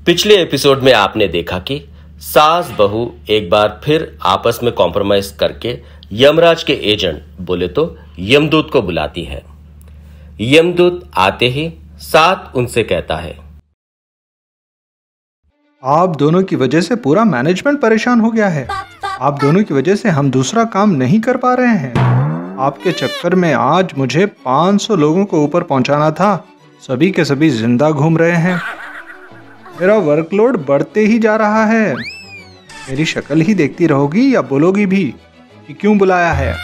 पिछले एपिसोड में आपने देखा कि सास बहू एक बार फिर आपस में कॉम्प्रोमाइज करके यमराज के एजेंट बोले तो यमदूत को बुलाती है। यमदूत आते ही सात उनसे कहता है, आप दोनों की वजह से पूरा मैनेजमेंट परेशान हो गया है। आप दोनों की वजह से हम दूसरा काम नहीं कर पा रहे हैं। आपके चक्कर में आज मुझे 500 लोगों को ऊपर पहुंचाना था, सभी के सभी जिंदा घूम रहे हैं। मेरा वर्कलोड बढ़ते ही जा रहा है। मेरी शक्ल ही देखती रहोगी या बोलोगी भी कि क्यों बुलाया है?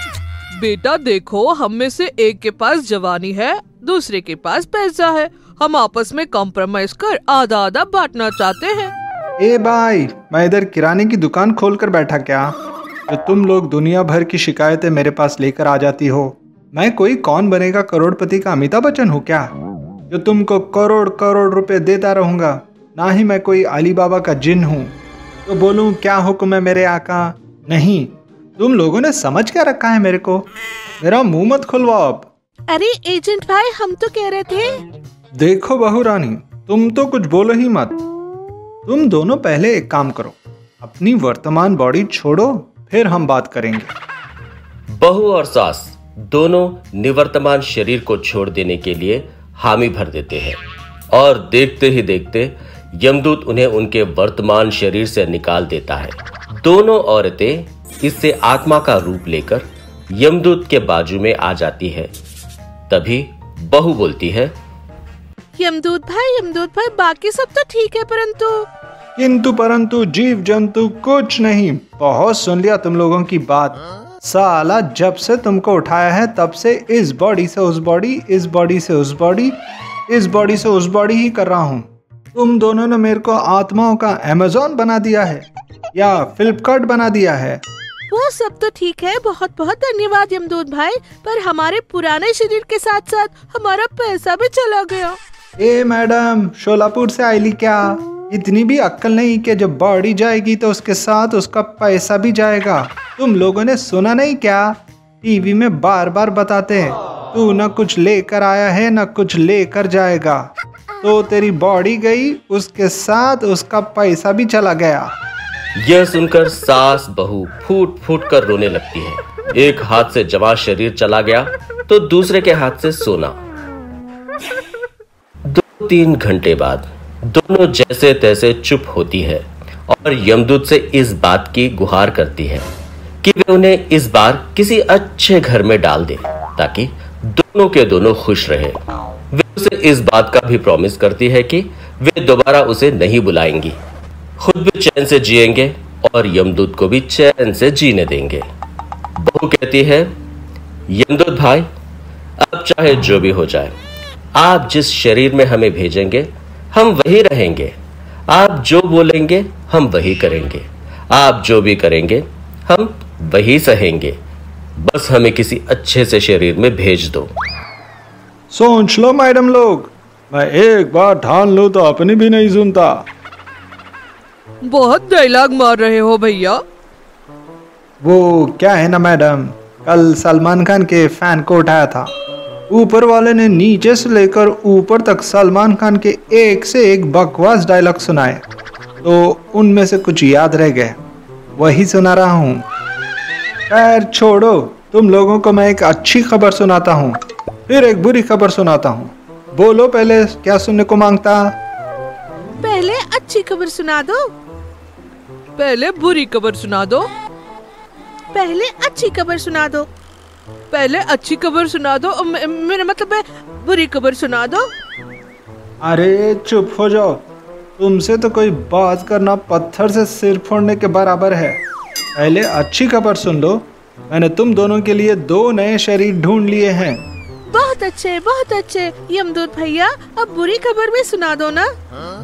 बेटा देखो, हम में से एक के पास जवानी है, दूसरे के पास पैसा है। हम आपस में कॉम्प्रोमाइज कर आधा आधा बांटना चाहते हैं। ए भाई, मैं इधर किराने की दुकान खोलकर बैठा क्या जो तुम लोग दुनिया भर की शिकायतें मेरे पास लेकर आ जाती हो? मैं कोई कौन बनेगा करोड़पति का अमिताभ बच्चन हूँ क्या जो तुमको करोड़ करोड़ रुपए देता रहूंगा? ना ही मैं कोई अली बाबा का जिन हूँ तो बोलूँ क्या हुक्म है मेरे आका। नहीं, तुम लोगों ने समझ क्या रखा है मेरे को? मेरा मुंह मत खुलवाओ अब। अरे एजेंट भाई, हम तो कह रहे थे। देखो बहू रानी, तुम तो कुछ बोलो ही मत। तुम दोनों पहले एक काम करो, अपनी वर्तमान बॉडी छोड़ो, फिर हम बात करेंगे। बहू और सास दोनों निवर्तमान शरीर को छोड़ देने के लिए हामी भर देते हैं और देखते ही देखते यमदूत उन्हें उनके वर्तमान शरीर से निकाल देता है। दोनों औरतें इससे आत्मा का रूप लेकर यमदूत के बाजू में आ जाती है। तभी बहू बोलती है, यमदूत भाई, बाकी सब तो ठीक है, किंतु परंतु जीव जंतु कुछ नहीं। बहुत सुन लिया तुम लोगों की बात। साला जब से तुमको उठाया है तब से इस बॉडी से उस बॉडी, इस बॉडी से उस बॉडी, इस बॉडी से उस बॉडी ही कर रहा हूँ। तुम दोनों ने मेरे को आत्माओं का अमेज़न बना दिया है या फ्लिपकार्ट बना दिया है। वो सब तो ठीक है, बहुत बहुत धन्यवाद यमदूत भाई, पर हमारे पुराने शरीर के साथ साथ हमारा पैसा भी चला गया। ए मैडम, शोलापुर से आईली क्या? इतनी भी अक्ल नहीं कि जब बॉडी जाएगी तो उसके साथ उसका पैसा भी जाएगा। तुम लोगों ने सुना नहीं क्या? टीवी में बार बार बताते हैं, तू न कुछ लेकर आया है न कुछ लेकर जाएगा। तो तेरी बॉडी गई, उसके साथ उसका पैसा भी चला गया। यह सुनकर सास बहू फूट फूट कर रोने लगती है। एक हाथ से जवां शरीर चला गया तो दूसरे के हाथ से सोना। 2-3 घंटे बाद दोनों जैसे तैसे चुप होती है और यमदूत से इस बात की गुहार करती है कि वे उन्हें इस बार किसी अच्छे घर में डाल दे ताकि दोनों के दोनों खुश रहे। वे उसे इस बात का भी प्रॉमिस करती है कि वे दोबारा उसे नहीं बुलाएंगी, खुद भी चैन से जिएंगे और यमदूत को भी चैन से जीने देंगे। बहू कहती है, यमदूत भाई, अब चाहे जो भी हो जाए, आप जिस शरीर में हमें भेजेंगे हम वही रहेंगे। आप जो बोलेंगे हम वही करेंगे, आप जो भी करेंगे हम वही सहेंगे। बस हमें किसी अच्छे से शरीर में भेज दो। सोच लो मैडम लोग, मैं एक बार ठान लूं तो अपनी भी नहीं सुनता। बहुत डायलॉग मार रहे हो भैया। वो क्या है ना मैडम, कल सलमान खान के फैन को उठाया था। ऊपर वाले ने नीचे से लेकर ऊपर तक सलमान खान के एक से एक बकवास डायलॉग सुनाए, तो उनमें से कुछ याद रह गए, वही सुना रहा हूँ। खैर छोड़ो, तुम लोगों को मैं एक अच्छी खबर सुनाता हूँ, फिर एक बुरी खबर सुनाता हूँ। बोलो पहले क्या सुनने को मांगता? पहले अच्छी खबर सुना दो। पहले बुरी खबर सुना दो। पहले अच्छी खबर सुना दो। पहले अच्छी खबर सुना दो, मेरा मतलब है बुरी खबर सुना दो। अरे चुप हो जाओ, तुमसे तो कोई बात करना पत्थर से सिर फोड़ने के बराबर है। पहले अच्छी खबर सुन लो, मैंने तुम दोनों के लिए 2 नए शरीर ढूंढ लिए हैं। बहुत अच्छे, बहुत अच्छे। यमदूत भैया, अब बुरी खबर भी सुना दो ना।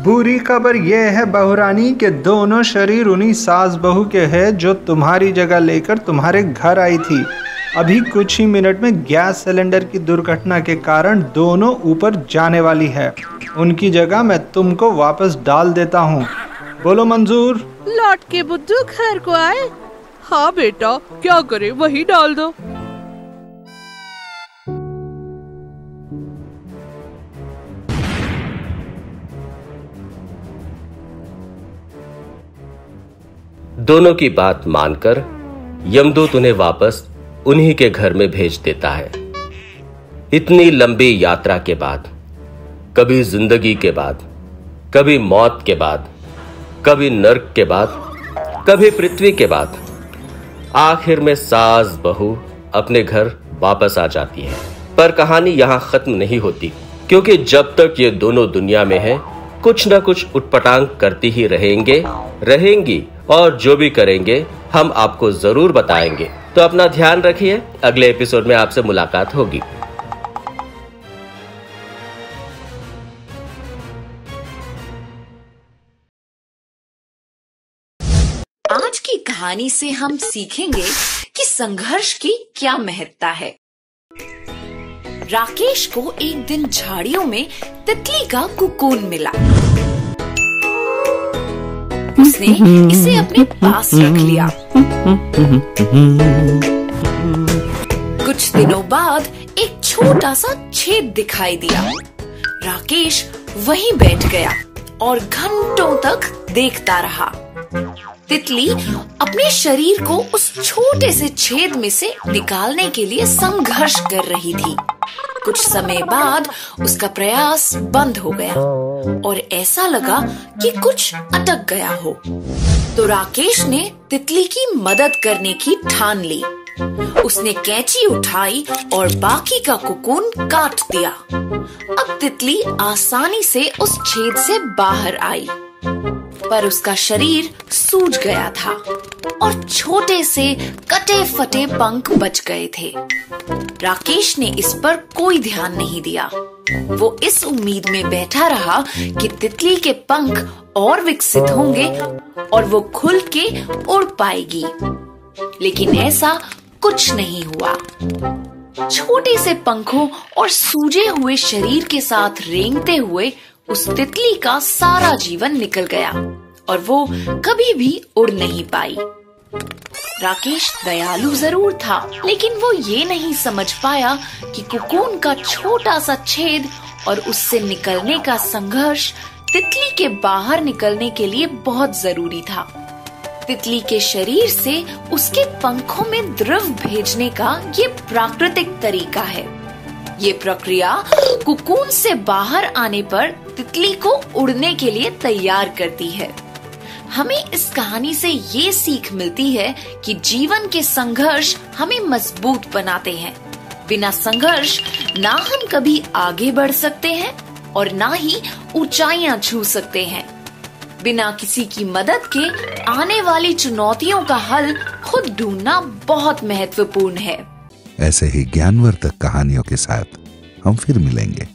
बुरी खबर यह है बहुरानी के दोनों शरीर उन्हीं सास बहू के हैं जो तुम्हारी जगह लेकर तुम्हारे घर आई थी। अभी कुछ ही मिनट में गैस सिलेंडर की दुर्घटना के कारण दोनों ऊपर जाने वाली है। उनकी जगह मैं तुमको वापस डाल देता हूँ। बोलो मंजूर? लौट के बुद्धू घर को आए। हाँ बेटा, क्या करे, वही डाल दो। दोनों की बात मानकर यमदूत उन्हें वापस उन्हीं के घर में भेज देता है। इतनी लंबी यात्रा के बाद, कभी जिंदगी के बाद, कभी मौत के बाद, कभी नर्क के बाद, कभी पृथ्वी के बाद, आखिर में सास बहू अपने घर वापस आ जाती है। पर कहानी यहां खत्म नहीं होती, क्योंकि जब तक ये दोनों दुनिया में है कुछ ना कुछ उटपटांग करती ही रहेंगी और जो भी करेंगे हम आपको जरूर बताएंगे। तो अपना ध्यान रखिए, अगले एपिसोड में आपसे मुलाकात होगी। आज की कहानी से हम सीखेंगे कि संघर्ष की क्या महत्ता है। राकेश को एक दिन झाड़ियों में तितली का कुकून मिला। उसने इसे अपने पास रख लिया। कुछ दिनों बाद एक छोटा सा छेद दिखाई दिया। राकेश वहीं बैठ गया और घंटों तक देखता रहा। तितली अपने शरीर को उस छोटे से छेद में से निकालने के लिए संघर्ष कर रही थी। कुछ समय बाद उसका प्रयास बंद हो गया और ऐसा लगा कि कुछ अटक गया हो। तो राकेश ने तितली की मदद करने की ठान ली। उसने कैंची उठाई और बाकी का कुकून काट दिया। अब तितली आसानी से उस छेद से बाहर आई, पर उसका शरीर सूज गया था और छोटे से कटे फटे पंख बच गए थे। राकेश ने इस पर कोई ध्यान नहीं दिया। वो इस उम्मीद में बैठा रहा कि तितली के पंख और विकसित होंगे और वो खुल के उड़ पाएगी, लेकिन ऐसा कुछ नहीं हुआ। छोटे से पंखों और सूजे हुए शरीर के साथ रेंगते हुए उस तितली का सारा जीवन निकल गया और वो कभी भी उड़ नहीं पाई। राकेश दयालु जरूर था, लेकिन वो ये नहीं समझ पाया कि कुकून का छोटा सा छेद और उससे निकलने का संघर्ष तितली के बाहर निकलने के लिए बहुत जरूरी था। तितली के शरीर से उसके पंखों में द्रव भेजने का ये प्राकृतिक तरीका है। ये प्रक्रिया कुकून से बाहर आने पर तितली को उड़ने के लिए तैयार करती है। हमें इस कहानी से ये सीख मिलती है कि जीवन के संघर्ष हमें मजबूत बनाते हैं। बिना संघर्ष ना हम कभी आगे बढ़ सकते हैं और ना ही ऊंचाइयां छू सकते हैं। बिना किसी की मदद के आने वाली चुनौतियों का हल खुद ढूंढना बहुत महत्वपूर्ण है। ऐसे ही ज्ञानवर्धक कहानियों के साथ हम फिर मिलेंगे।